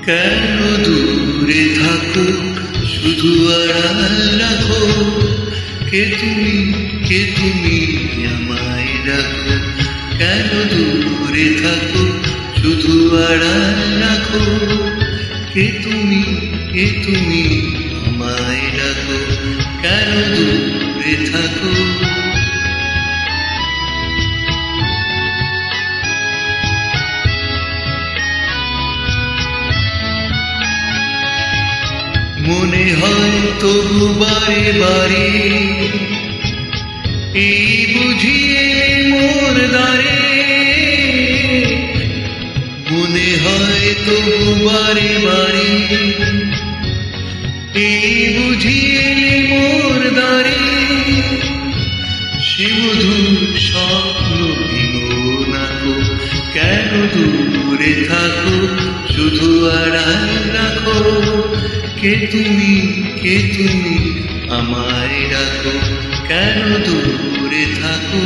কেন দূরে থাকো শুধু আড়াল রাখো, কে তুমি আমায় রাখো। কেন দূরে থাকো শুধু আড়াল রাখো, কে তুমি আমায় রাখো। কেন দূরে থাকো। মনে হয় তবু বারে বারে এই বুঝিয়ে মোর দ্বারে, মনে হয় তবু বারে বারে এই বুঝিয়ে মোর দ্বারে। সে মধুর স্বপ্ন ভিঙো নাকো, কেন দূরে থাকো শুধু আড়াল রাখো, কে তুমি আমায় রাখো। কেন দূরে থাকো।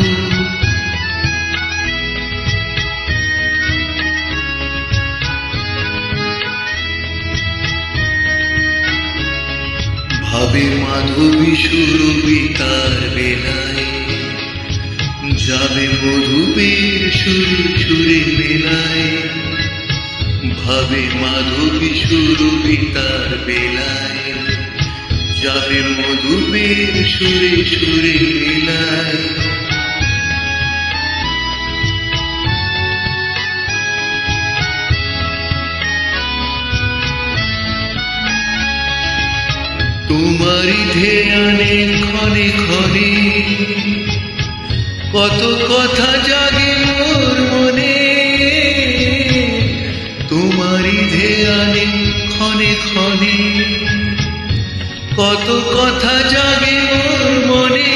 ভাবে মাধবী সুরভি তার বেলায়, যাবে মধুপের সুরে মেলায়। ভাবে মাধবী সুরভি তার বেলায়, যাবে মধুপের সুরে মেলায়। তোমারি ধ্যানে ক্ষণে ক্ষণে কত কথা জাগে মোর মনে। তোমারি ধ্যানে ক্ষণে ক্ষণে কত কথা জাগে মোর মনে।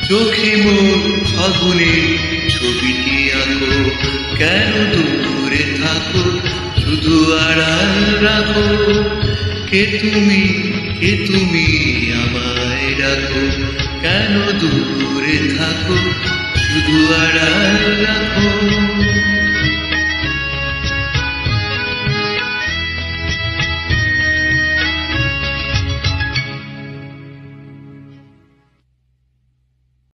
চোখে মোর ফাগুনে ছবিটি আঁকো, কেন দূরে থাকো শুধু আড়াল রাখো, কে তুমি আমায় রাখো। কেন দূরে থাকো শুধু আড়াল রাখো।